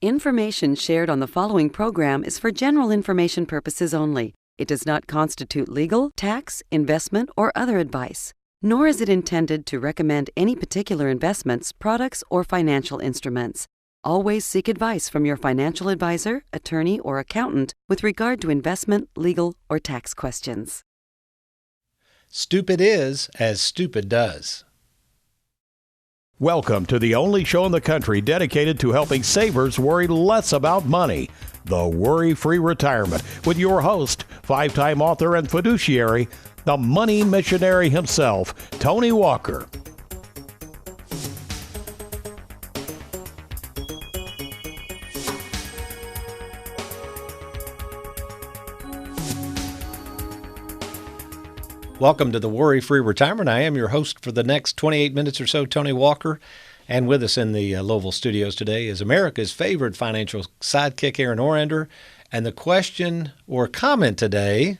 Information shared on the following program is for general information purposes only. It does not constitute legal, tax, investment, or other advice, nor is it intended to recommend any particular investments, products, or financial instruments. Always seek advice from your financial advisor, attorney, or accountant with regard to investment, legal, or tax questions. Stupid is as stupid does. Welcome to the only show in the country dedicated to helping savers worry less about money, the WorryFree Retirement, with your host, five-time author and fiduciary, the money missionary himself, Tony Walker. Welcome to the WorryFree Retirement. I am your host for the next 28 minutes or so, Tony Walker. And with us in the Louisville studios today is America's favorite financial sidekick, Aaron Orander. And the question or comment today,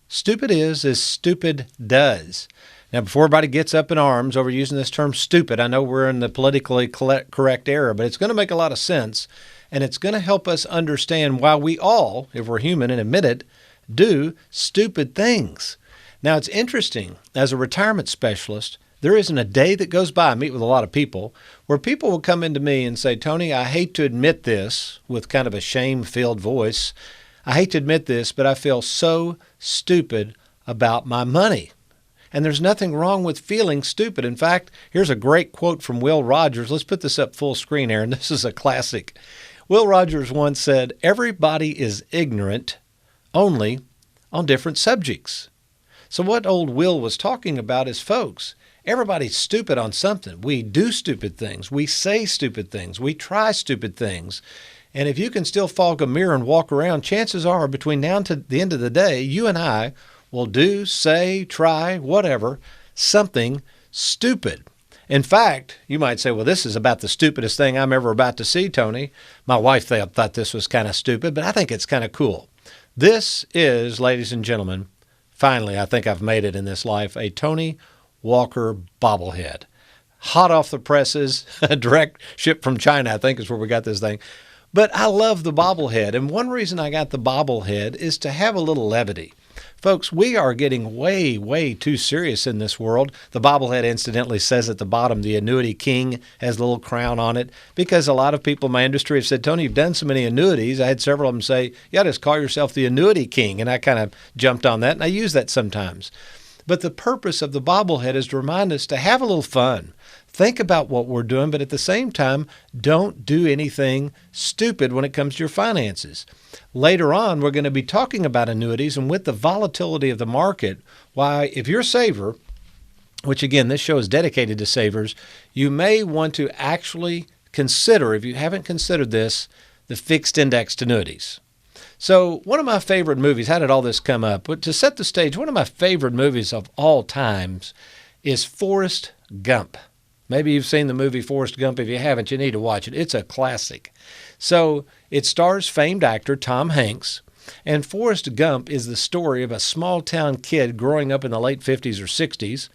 stupid is as stupid does. Now, before everybody gets up in arms over using this term stupid, I know we're in the politically correct era, but it's going to make a lot of sense. And it's going to help us understand why we all, if we're human and admit it, do stupid things. Now, it's interesting, as a retirement specialist, there isn't a day that goes by, I meet with a lot of people, where people will come into me and say, Tony, I hate to admit this, with kind of a shame-filled voice. I hate to admit this, but I feel so stupid about my money. And there's nothing wrong with feeling stupid. In fact, here's a great quote from Will Rogers. Let's put this up full screen, Aaron. This is a classic. Will Rogers once said, everybody is ignorant only on different subjects. So what old Will was talking about is, folks, everybody's stupid on something. We do stupid things. We say stupid things. We try stupid things. And if you can still fog a mirror and walk around, chances are between now and to the end of the day, you and I will do, say, try, whatever, something stupid. In fact, you might say, well, this is about the stupidest thing I'm ever about to see, Tony. My wife thought this was kind of stupid, but I think it's kind of cool. This is, ladies and gentlemen, finally, I think I've made it in this life, a Tony Walker bobblehead. Hot off the presses, direct ship from China, I think is where we got this thing. But I love the bobblehead, and one reason I got the bobblehead is to have a little levity. Folks, we are getting way, way too serious in this world. The bobblehead incidentally says at the bottom, the annuity king has a little crown on it, because a lot of people in my industry have said, Tony, you've done so many annuities. I had several of them say, you ought to just call yourself the annuity king. And I kind of jumped on that, and I use that sometimes. But the purpose of the bobblehead is to remind us to have a little fun. Think about what we're doing, but at the same time, don't do anything stupid when it comes to your finances. Later on, we're going to be talking about annuities, and with the volatility of the market, why, if you're a saver, which again, this show is dedicated to savers, you may want to actually consider, if you haven't considered this, the fixed indexed annuities. So one of my favorite movies, how did all this come up? But to set the stage, one of my favorite movies of all times is Forrest Gump. Maybe you've seen the movie Forrest Gump. If you haven't, you need to watch it. It's a classic. So it stars famed actor Tom Hanks, and Forrest Gump is the story of a small-town kid growing up in the late 50s or 60s.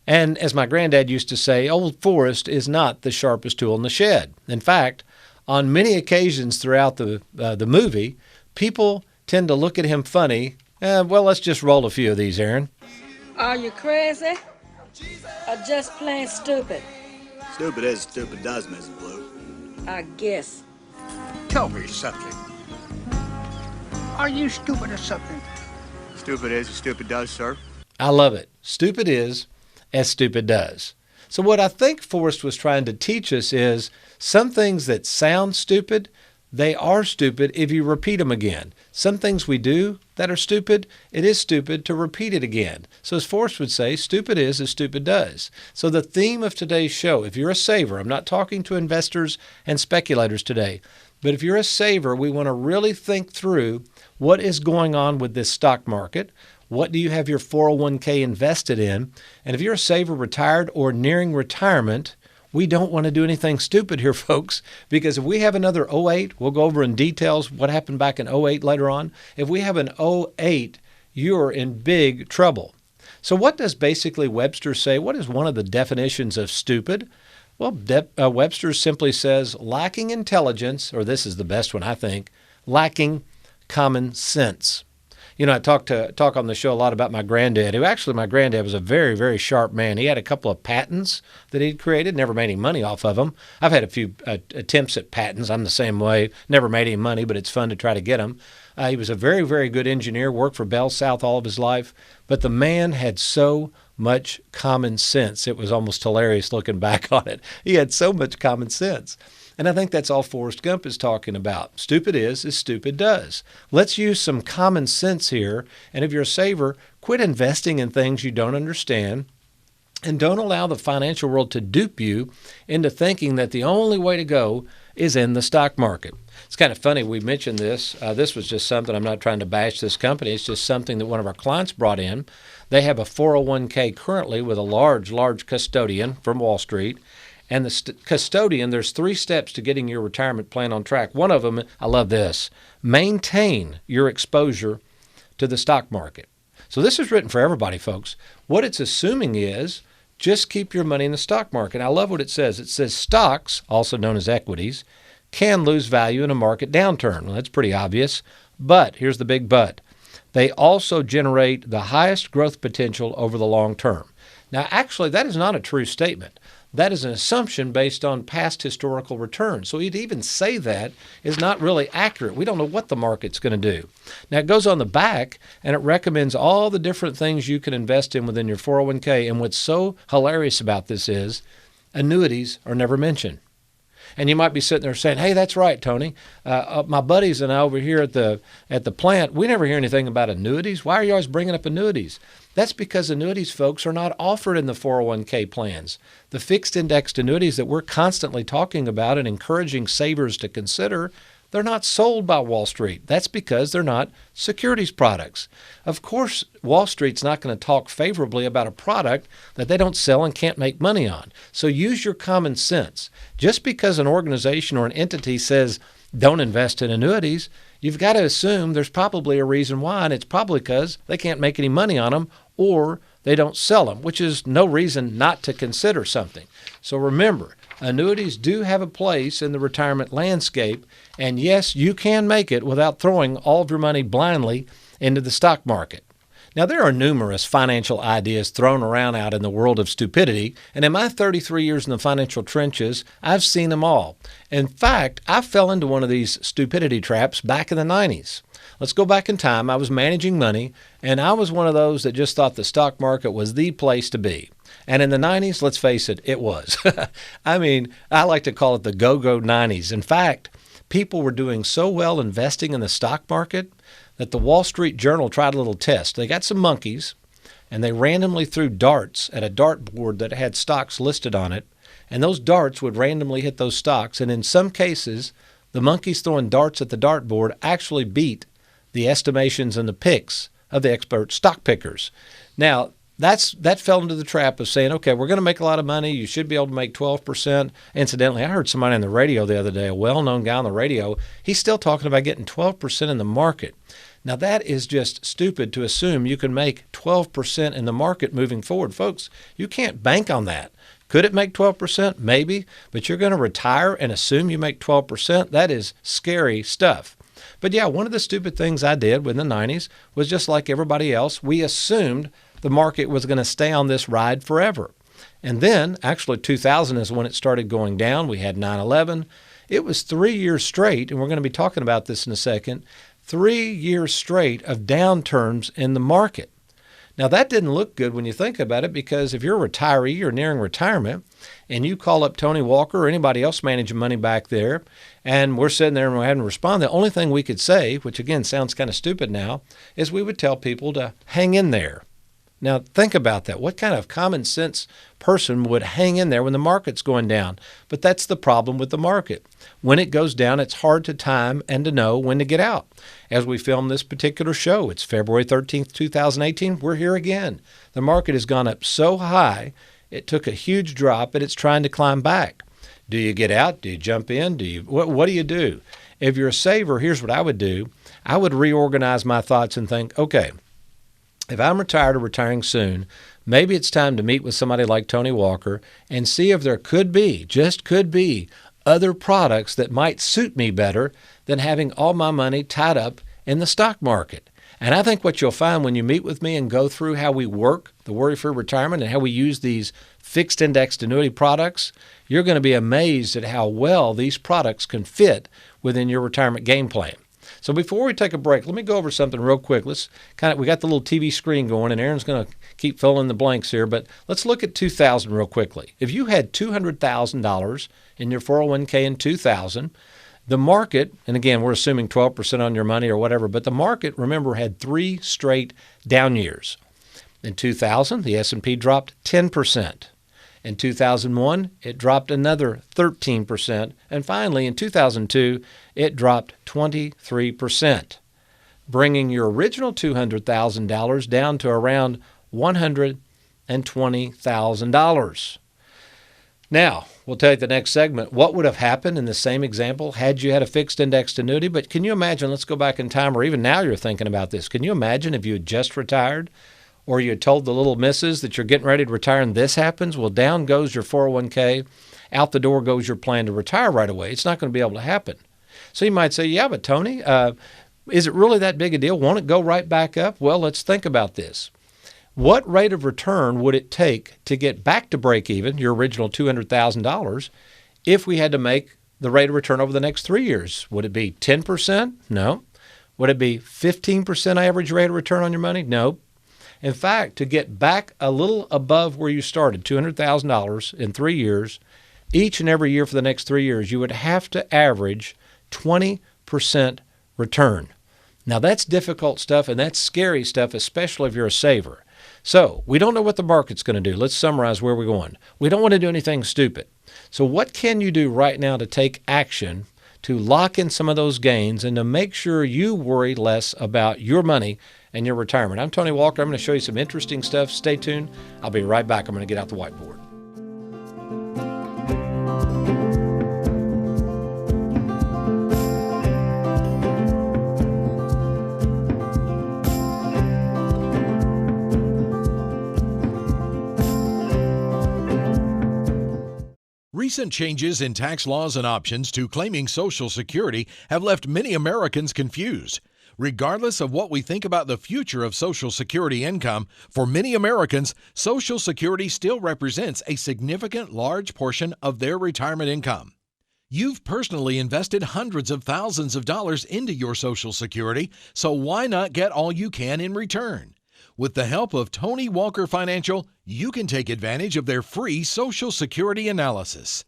And as my granddad used to say, old Forrest is not the sharpest tool in the shed. In fact, on many occasions throughout the movie, people tend to look at him funny. Well, let's just roll a few of these, Aaron. Are you crazy? Or just plain stupid? Stupid is stupid does, Mrs. Blue. I guess. Tell me something. Are you stupid or something? Stupid is as stupid does, sir. I love it. Stupid is as stupid does. So what I think Forrest was trying to teach us is some things that sound stupid, they are stupid if you repeat them again. Some things we do that are stupid, it is stupid to repeat it again. So as Forrest would say, stupid is as stupid does. So the theme of today's show, if you're a saver, I'm not talking to investors and speculators today, but if you're a saver, we want to really think through what is going on with this stock market. What do you have your 401k invested in? And if you're a saver, retired, or nearing retirement, we don't want to do anything stupid here, folks, because if we have another '08, we'll go over in details what happened back in '08 later on. If we have an '08, you're in big trouble. So what does basically Webster say? What is one of the definitions of stupid? Well, Webster simply says lacking intelligence, or this is the best one, I think, lacking common sense. You know, I talk on the show a lot about my granddad, who actually my granddad was a very, very sharp man. He had a couple of patents that he'd created, never made any money off of them. I've had a few attempts at patents. I'm the same way. Never made any money, but it's fun to try to get them. He was a very, very good engineer, worked for Bell South all of his life. But the man had so much common sense. It was almost hilarious looking back on it. He had so much common sense. And I think that's all Forrest Gump is talking about. Stupid is as stupid does. Let's use some common sense here. And if you're a saver, quit investing in things you don't understand. And don't allow the financial world to dupe you into thinking that the only way to go is in the stock market. It's kind of funny. We mentioned this. This was just something. I'm not trying to bash this company. It's just something that one of our clients brought in. They have a 401k currently with a large custodian from Wall Street. And the custodian, there's 3 steps to getting your retirement plan on track. One of them, I love this, maintain your exposure to the stock market. So this is written for everybody, folks. What it's assuming is just keep your money in the stock market. I love what it says. It says stocks, also known as equities, can lose value in a market downturn. Well, that's pretty obvious. But here's the big but. They also generate the highest growth potential over the long term. Now, actually, that is not a true statement. That is an assumption based on past historical returns. So to even say that is not really accurate. We don't know what the market's going to do. Now, it goes on the back, and it recommends all the different things you can invest in within your 401k. And what's so hilarious about this is annuities are never mentioned. And you might be sitting there saying, hey, that's right, Tony. My buddies and I over here at the plant, we never hear anything about annuities. Why are you always bringing up annuities? That's because annuities, folks, are not offered in the 401k plans. The fixed indexed annuities that we're constantly talking about and encouraging savers to consider, they're not sold by Wall Street. That's because they're not securities products. Of course, Wall Street's not going to talk favorably about a product that they don't sell and can't make money on. So use your common sense. Just because an organization or an entity says don't invest in annuities, you've got to assume there's probably a reason why, and it's probably because they can't make any money on them or they don't sell them, which is no reason not to consider something. So remember, annuities do have a place in the retirement landscape, and yes, you can make it without throwing all of your money blindly into the stock market. Now, there are numerous financial ideas thrown around out in the world of stupidity, and in my 33 years in the financial trenches, I've seen them all. In fact, I fell into one of these stupidity traps back in the 90s. Let's go back in time. I was managing money, and I was one of those that just thought the stock market was the place to be. And in the 90s, let's face it, it was. I mean, I like to call it the go-go 90s. In fact, people were doing so well investing in the stock market that the Wall Street Journal tried a little test. They got some monkeys, and they randomly threw darts at a dartboard that had stocks listed on it, and those darts would randomly hit those stocks. And in some cases, the monkeys throwing darts at the dartboard actually beat the estimations and the picks of the expert stock pickers. Now, that fell into the trap of saying, okay, we're going to make a lot of money. You should be able to make 12%. Incidentally, I heard somebody on the radio the other day, a well-known guy on the radio, he's still talking about getting 12% in the market. Now, that is just stupid to assume you can make 12% in the market moving forward. Folks, you can't bank on that. Could it make 12%? Maybe, but you're going to retire and assume you make 12%? That is scary stuff. But yeah, one of the stupid things I did in the 90s was just like everybody else, we assumed the market was going to stay on this ride forever. And then, actually 2000 is when it started going down. We had 9/11. It was 3 years straight, and we're going to be talking about this in a second, 3 years straight of downturns in the market. Now, that didn't look good when you think about it, because if you're a retiree or nearing retirement and you call up Tony Walker or anybody else managing money back there, and we're sitting there and we're having to respond, the only thing we could say, which again sounds kind of stupid now, is we would tell people to hang in there. Now, think about that. What kind of common sense person would hang in there when the market's going down? But that's the problem with the market. When it goes down, it's hard to time and to know when to get out. As we film this particular show, it's February 13th, 2018. We're here again. The market has gone up so high, it took a huge drop, and it's trying to climb back. Do you get out? Do you jump in? What do you do? If you're a saver, here's what I would do. I would reorganize my thoughts and think, okay, if I'm retired or retiring soon, maybe it's time to meet with somebody like Tony Walker and see if there could be, just could be, other products that might suit me better than having all my money tied up in the stock market. And I think what you'll find when you meet with me and go through how we work the Worry-Free Retirement and how we use these fixed indexed annuity products, you're going to be amazed at how well these products can fit within your retirement game plan. So before we take a break, let me go over something real quick. We got the little TV screen going, and Aaron's going to keep filling in the blanks here, but let's look at 2000 real quickly. If you had $200,000 in your 401k in 2000, the market, and again, we're assuming 12% on your money or whatever, but the market, remember, had 3 straight down years. In 2000, the S&P dropped 10%. In 2001, it dropped another 13%. And finally, in 2002, it dropped 23%, bringing your original $200,000 down to around $120,000. Now, we'll take the next segment. What would have happened in the same example had you had a fixed indexed annuity? But can you imagine, let's go back in time, or even now you're thinking about this. Can you imagine if you had just retired, or you had told the little missus that you're getting ready to retire and this happens? Well, down goes your 401k, out the door goes your plan to retire right away. It's not going to be able to happen. So you might say, yeah, but Tony, is it really that big a deal? Won't it go right back up? Well, let's think about this. What rate of return would it take to get back to break even, your original $200,000, if we had to make the rate of return over the next 3 years? Would it be 10%? No. Would it be 15% average rate of return on your money? No. In fact, to get back a little above where you started, $200,000 in 3 years, each and every year for the next 3 years, you would have to average 20% return. Now, that's difficult stuff, and that's scary stuff, especially if you're a saver. So we don't know what the market's going to do. Let's summarize where we're going. We don't want to do anything stupid. So what can you do right now to take action to lock in some of those gains and to make sure you worry less about your money and your retirement? I'm Tony Walker. I'm going to show you some interesting stuff. Stay tuned. I'll be right back. I'm going to get out the whiteboard. Recent changes in tax laws and options to claiming Social Security have left many Americans confused. Regardless of what we think about the future of Social Security income, for many Americans, Social Security still represents a significant large portion of their retirement income. You've personally invested hundreds of thousands of dollars into your Social Security, so why not get all you can in return? With the help of Tony Walker Financial, you can take advantage of their free Social Security analysis.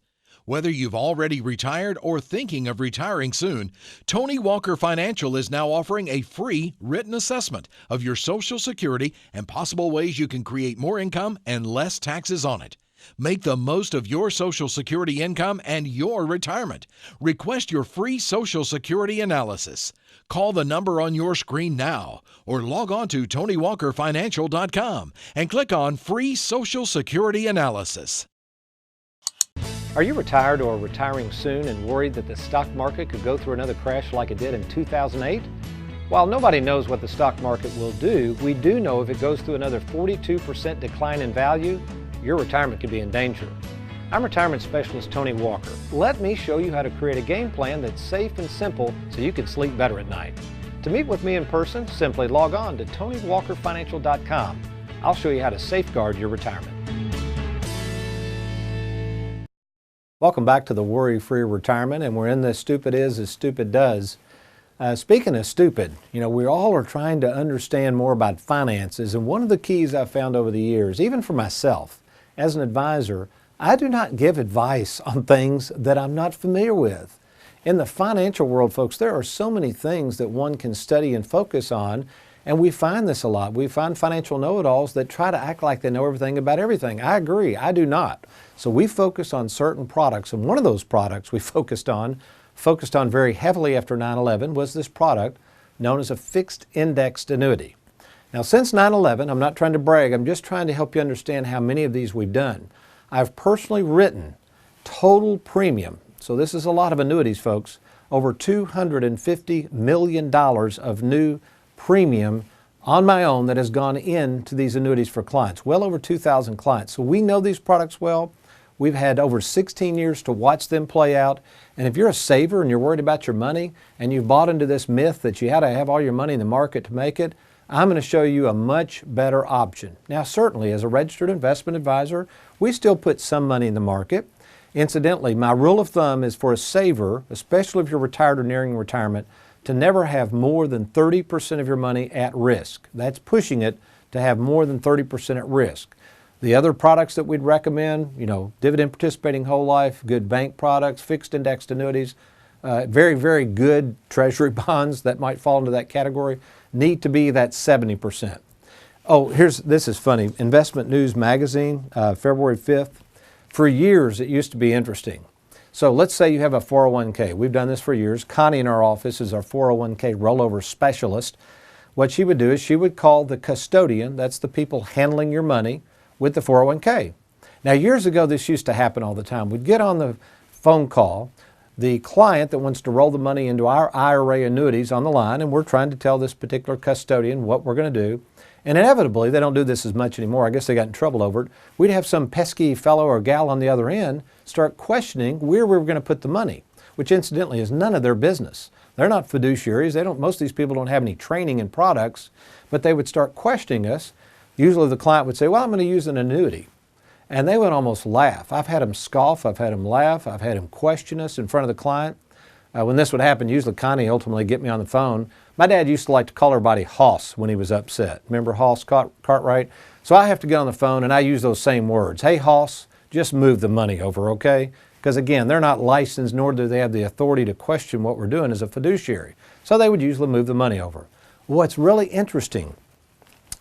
Whether you've already retired or thinking of retiring soon, Tony Walker Financial is now offering a free written assessment of your Social Security and possible ways you can create more income and less taxes on it. Make the most of your Social Security income and your retirement. Request your free Social Security analysis. Call the number on your screen now or log on to TonyWalkerFinancial.com and click on Free Social Security Analysis. Are you retired or retiring soon and worried that the stock market could go through another crash like it did in 2008? While nobody knows what the stock market will do, we do know if it goes through another 42% decline in value, your retirement could be in danger. I'm retirement specialist Tony Walker. Let me show you how to create a game plan that's safe and simple so you can sleep better at night. To meet with me in person, simply log on to TonyWalkerFinancial.com. I'll show you how to safeguard your retirement. Welcome back to the Worry-Free Retirement, and we're in this Stupid Is as Stupid Does. Speaking of stupid, we all are trying to understand more about finances, and one of the keys I've found over the years, even for myself as an advisor, I do not give advice on things that I'm not familiar with. In the financial world, folks, there are so many things that one can study and focus on, and we find this a lot. We find financial know-it-alls that try to act like they know everything about everything. I agree, I do not. So we focus on certain products, and one of those products we focused on very heavily after 9/11 was this product known as a fixed indexed annuity. Now, since 9/11, I'm not trying to brag, I'm just trying to help you understand how many of these we've done. I've personally written total premium, so this is a lot of annuities, folks, over $250 million of new premium on my own that has gone into these annuities for clients, well over 2,000 clients. So we know these products well. We've had over 16 years to watch them play out. And if you're a saver and you're worried about your money and you've bought into this myth that you had to have all your money in the market to make it, I'm going to show you a much better option. Now, certainly, as a registered investment advisor, we still put some money in the market. Incidentally, my rule of thumb is for a saver, especially if you're retired or nearing retirement, to never have more than 30% of your money at risk. That's pushing it to have more than 30% at risk. The other products that we'd recommend, dividend participating whole life, good bank products, fixed indexed annuities, very, very good treasury bonds that might fall into that category, need to be that 70%. Oh, this is funny. Investment News Magazine, February 5th. For years, it used to be interesting. So let's say you have a 401k. We've done this for years. Connie in our office is our 401k rollover specialist. What she would do is she would call the custodian, that's the people handling your money, with the 401k. Now, years ago, this used to happen all the time. We'd get on the phone call, the client that wants to roll the money into our IRA annuities on the line, and we're trying to tell this particular custodian what we're going to do. And inevitably, they don't do this as much anymore. I guess they got in trouble over it. We'd have some pesky fellow or gal on the other end start questioning where we were going to put the money, which incidentally is none of their business. They're not fiduciaries. Most of these people don't have any training in products, but they would start questioning us. Usually the client would say, well, I'm going to use an annuity. And they would almost laugh. I've had them scoff. I've had them laugh. I've had them question us in front of the client. When this would happen, usually Connie ultimately get me on the phone. My dad used to like to call everybody Hoss when he was upset. Remember Hoss Cartwright? So I have to get on the phone and I use those same words. Hey, Hoss, just move the money over, okay? Because again, they're not licensed, nor do they have the authority to question what we're doing as a fiduciary. So they would usually move the money over. What's really interesting,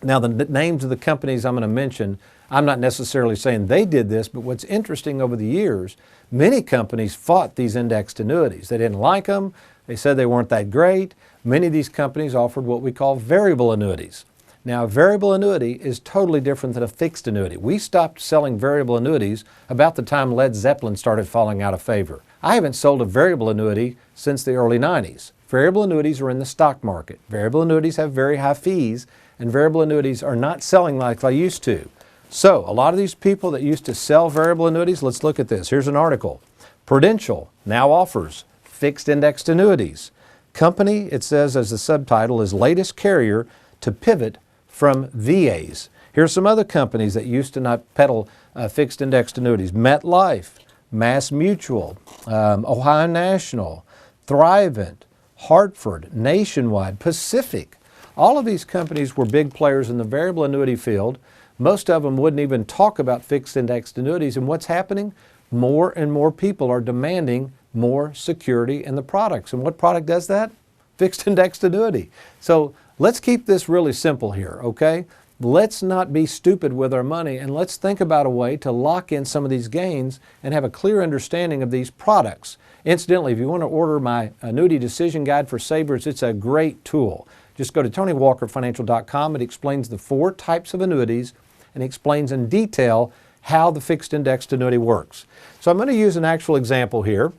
now the names of the companies I'm going to mention, I'm not necessarily saying they did this, but what's interesting over the years, many companies fought these indexed annuities. They didn't like them. They said they weren't that great. Many of these companies offered what we call variable annuities. Now, a variable annuity is totally different than a fixed annuity. We stopped selling variable annuities about the time Led Zeppelin started falling out of favor. I haven't sold a variable annuity since the early 90s. Variable annuities are in the stock market. Variable annuities have very high fees, and variable annuities are not selling like they used to. So, a lot of these people that used to sell variable annuities, let's look at this. Here's an article. Prudential now offers fixed indexed annuities. Company, it says as the subtitle, is latest carrier to pivot from VAs. Here's some other companies that used to not peddle fixed indexed annuities. MetLife, Mass Mutual, Ohio National, Thrivent, Hartford, Nationwide, Pacific. All of these companies were big players in the variable annuity field. Most of them wouldn't even talk about fixed indexed annuities. And what's happening? More and more people are demanding more security in the products. And what product does that? Fixed indexed annuity. So let's keep this really simple here, okay? Let's not be stupid with our money, and let's think about a way to lock in some of these gains and have a clear understanding of these products. Incidentally, if you want to order my annuity decision guide for savers, it's a great tool. Just go to TonyWalkerFinancial.com. It explains the 4 types of annuities and explains in detail how the fixed indexed annuity works. So I'm going to use an actual example here.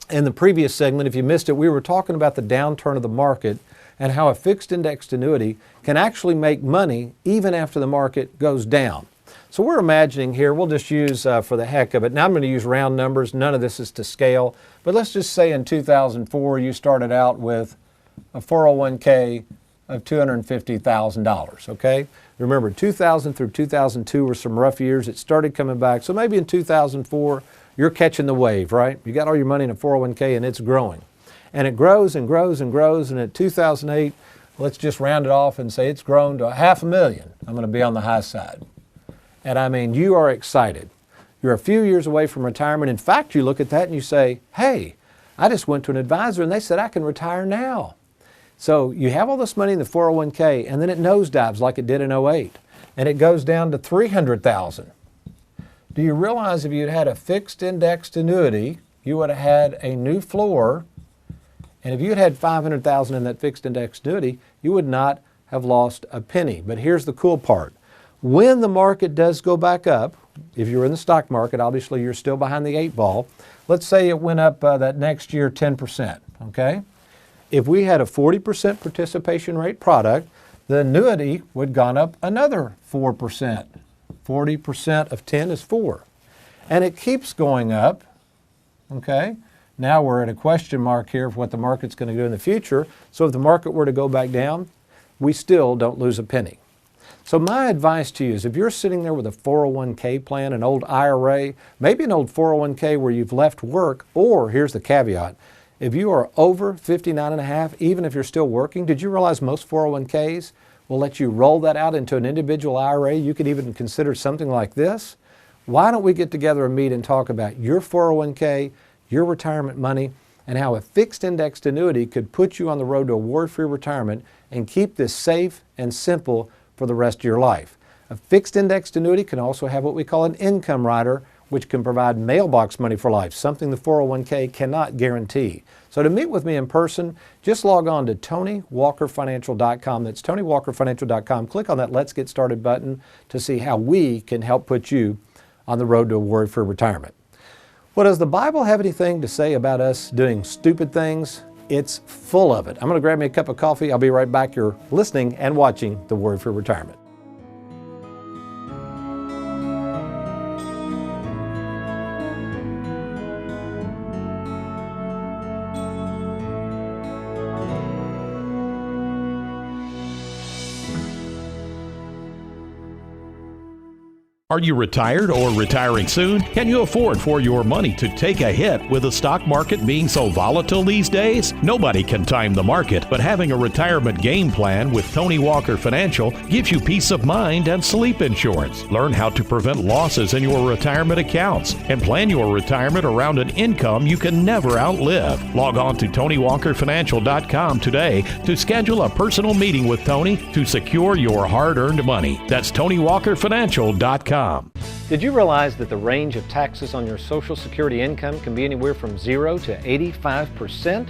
In the previous segment, if you missed it, we were talking about the downturn of the market and how a fixed indexed annuity can actually make money even after the market goes down. So we're imagining here, we'll just use for the heck of it, now I'm going to use round numbers, none of this is to scale, but let's just say in 2004 you started out with a 401k of $250,000, okay? Remember, 2000 through 2002 were some rough years. It started coming back. So maybe in 2004, you're catching the wave, right? You got all your money in a 401k and it's growing. And it grows and grows and grows. And at 2008, let's just round it off and say it's grown to $500,000. I'm going to be on the high side. And I mean, you are excited. You're a few years away from retirement. In fact, you look at that and you say, hey, I just went to an advisor and they said I can retire now. So you have all this money in the 401k and then it nosedives like it did in '08 and it goes down to $300,000. Do you realize if you'd had a fixed indexed annuity, you would have had a new floor, and if you had had $500,000 in that fixed indexed annuity, you would not have lost a penny. But here's the cool part. When the market does go back up, if you're in the stock market, obviously you're still behind the 8 ball. Let's say it went up that next year 10%, okay? If we had a 40% participation rate product, the annuity would have gone up another 4%. 40% of 10 is 4. And it keeps going up, okay? Now we're at a question mark here of what the market's going to do in the future. So if the market were to go back down, we still don't lose a penny. So my advice to you is if you're sitting there with a 401k plan, an old IRA, maybe an old 401k where you've left work, or here's the caveat, if you are over 59 and a half, even if you're still working, did you realize most 401ks will let you roll that out into an individual IRA? You could even consider something like this. Why don't we get together and meet and talk about your 401k, your retirement money, and how a fixed indexed annuity could put you on the road to a worry-free retirement and keep this safe and simple for the rest of your life. A fixed indexed annuity can also have what we call an income rider, which can provide mailbox money for life, something the 401k cannot guarantee. So to meet with me in person, just log on to TonyWalkerFinancial.com. That's TonyWalkerFinancial.com. Click on that Let's Get Started button to see how we can help put you on the road to a worry-free retirement. Well, does the Bible have anything to say about us doing stupid things? It's full of it. I'm going to grab me a cup of coffee. I'll be right back. You're listening and watching The Worry-Free Retirement. Are you retired or retiring soon? Can you afford for your money to take a hit with the stock market being so volatile these days? Nobody can time the market, but having a retirement game plan with Tony Walker Financial gives you peace of mind and sleep insurance. Learn how to prevent losses in your retirement accounts and plan your retirement around an income you can never outlive. Log on to TonyWalkerFinancial.com today to schedule a personal meeting with Tony to secure your hard-earned money. That's TonyWalkerFinancial.com. Did you realize that the range of taxes on your Social Security income can be anywhere from 0 to 85%?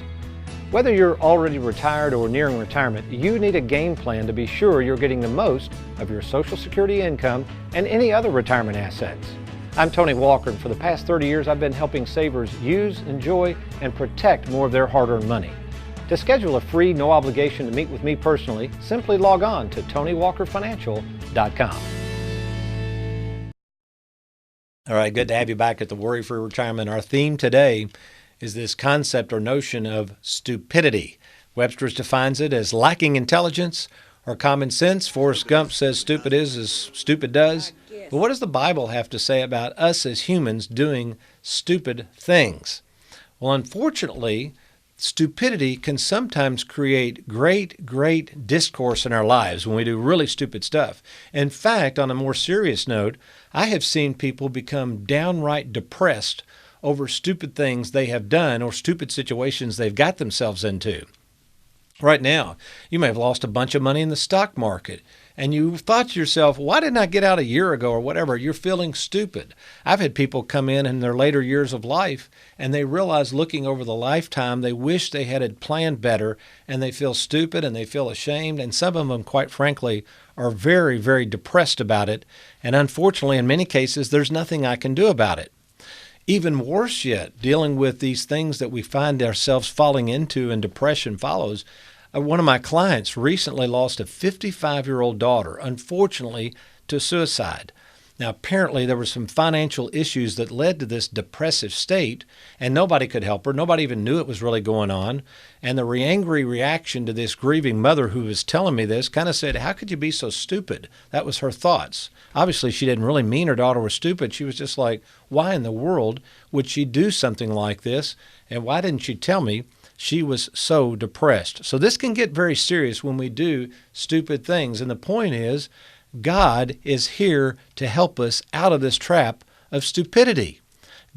Whether you're already retired or nearing retirement, you need a game plan to be sure you're getting the most of your Social Security income and any other retirement assets. I'm Tony Walker, and for the past 30 years I've been helping savers use, enjoy, and protect more of their hard-earned money. To schedule a free, no obligation to meet with me personally, simply log on to TonyWalkerFinancial.com. All right, good to have you back at the Worry-Free Retirement. Our theme today is this concept or notion of stupidity. Webster's defines it as lacking intelligence or common sense. Forrest Gump says stupid is as stupid does. But what does the Bible have to say about us as humans doing stupid things? Well, unfortunately, stupidity can sometimes create great discourse in our lives when we do really stupid stuff. In fact, on a more serious note, I have seen people become downright depressed over stupid things they have done or stupid situations they've got themselves into. Right now, you may have lost a bunch of money in the stock market, and you thought to yourself, why didn't I get out a year ago or whatever? You're feeling stupid. I've had people come in their later years of life, and they realize looking over the lifetime, they wish they had planned better, and they feel stupid and they feel ashamed, and some of them, quite frankly, are very depressed about it. And unfortunately, in many cases, there's nothing I can do about it. Even worse yet, dealing with these things that we find ourselves falling into and depression follows. One of my clients recently lost a 55-year-old daughter, unfortunately, to suicide. Now, apparently, there were some financial issues that led to this depressive state, and nobody could help her. Nobody even knew it was really going on. And the angry reaction to this grieving mother who was telling me this kind of said, how could you be so stupid? That was her thoughts. Obviously, she didn't really mean her daughter was stupid. She was just like, why in the world would she do something like this? And why didn't she tell me she was so depressed? So this can get very serious when we do stupid things. And the point is, God is here to help us out of this trap of stupidity.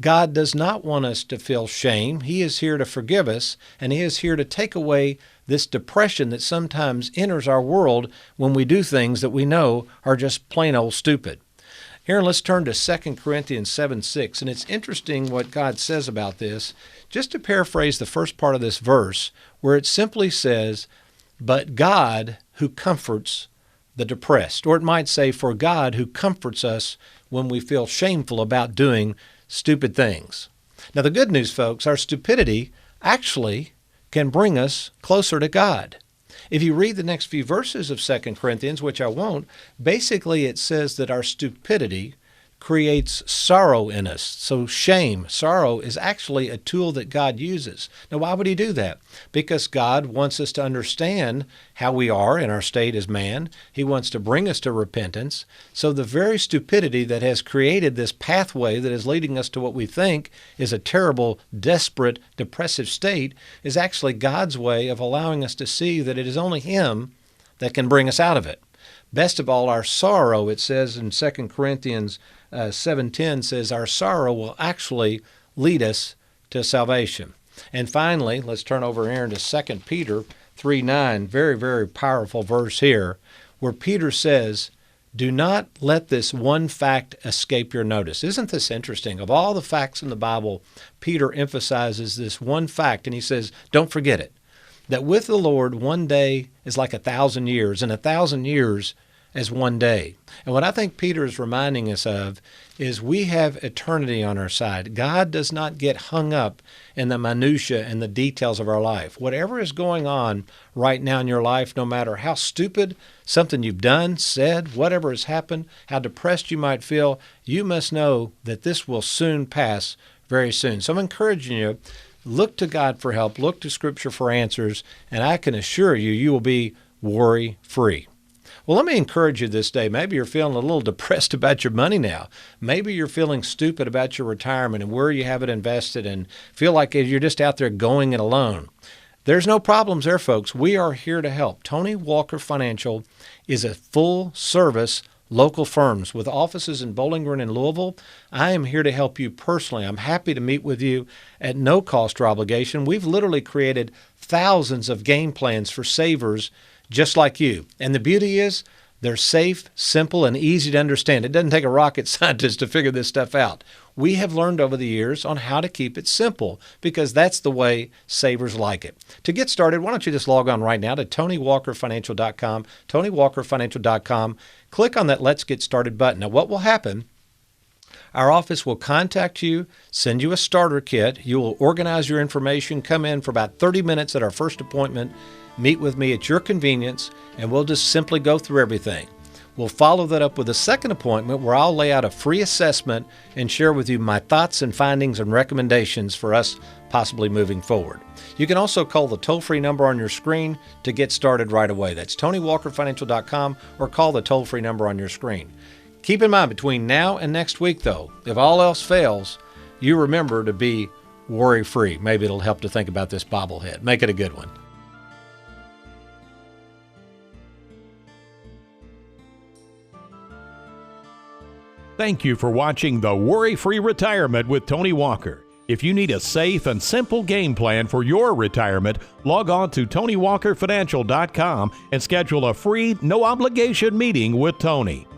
God does not want us to feel shame. He is here to forgive us, and He is here to take away this depression that sometimes enters our world when we do things that we know are just plain old stupid. Here, let's turn to 2 Corinthians 7:6, and it's interesting what God says about this. Just to paraphrase the first part of this verse, where it simply says, but God who comforts the depressed. Or it might say, for God who comforts us when we feel shameful about doing stupid things. Now, the good news, folks, our stupidity actually can bring us closer to God. If you read the next few verses of 2 Corinthians, which I won't, basically it says that our stupidity creates sorrow in us. So shame, sorrow, is actually a tool that God uses. Now, why would he do that? Because God wants us to understand how we are in our state as man. He wants to bring us to repentance. So the very stupidity that has created this pathway that is leading us to what we think is a terrible, desperate, depressive state is actually God's way of allowing us to see that it is only him that can bring us out of it. Best of all, our sorrow, it says in 2 Corinthians 7:10 says our sorrow will actually lead us to salvation. And finally, let's turn over here into 2 Peter 3:9, very, very powerful verse here, where Peter says, do not let this one fact escape your notice. Isn't this interesting? Of all the facts in the Bible, Peter emphasizes this one fact, and he says, don't forget it, that with the Lord, one day is like 1,000 years, and 1,000 years as one day. And what I think Peter is reminding us of is we have eternity on our side. God does not get hung up in the minutia and the details of our life. Whatever is going on right now in your life, no matter how stupid something you've done, said, whatever has happened, how depressed you might feel, you must know that this will soon pass very soon. So I'm encouraging you, look to God for help, look to Scripture for answers, and I can assure you, you will be worry-free. Well, let me encourage you this day. Maybe you're feeling a little depressed about your money now. Maybe you're feeling stupid about your retirement and where you have it invested and feel like you're just out there going it alone. There's no problems there, folks. We are here to help. Tony Walker Financial is a full-service local firms with offices in Bowling Green and Louisville. I am here to help you personally. I'm happy to meet with you at no cost or obligation. We've literally created thousands of game plans for savers just like you. And the beauty is they're safe, simple, and easy to understand. It doesn't take a rocket scientist to figure this stuff out. We have learned over the years on how to keep it simple because that's the way savers like it. To get started, why don't you just log on right now to TonyWalkerFinancial.com, TonyWalkerFinancial.com. Click on that Let's Get Started button. Now, what will happen? Our office will contact you, send you a starter kit. You will organize your information, come in for about 30 minutes at our first appointment, meet with me at your convenience, and we'll just simply go through everything. We'll follow that up with a second appointment where I'll lay out a free assessment and share with you my thoughts and findings and recommendations for us possibly moving forward. You can also call the toll-free number on your screen to get started right away. That's TonyWalkerFinancial.com or call the toll-free number on your screen. Keep in mind, between now and next week, though, if all else fails, you remember to be worry-free. Maybe it'll help to think about this bobblehead. Make it a good one. Thank you for watching the Worry-Free Retirement with Tony Walker. If you need a safe and simple game plan for your retirement, log on to TonyWalkerFinancial.com and schedule a free, no-obligation meeting with Tony.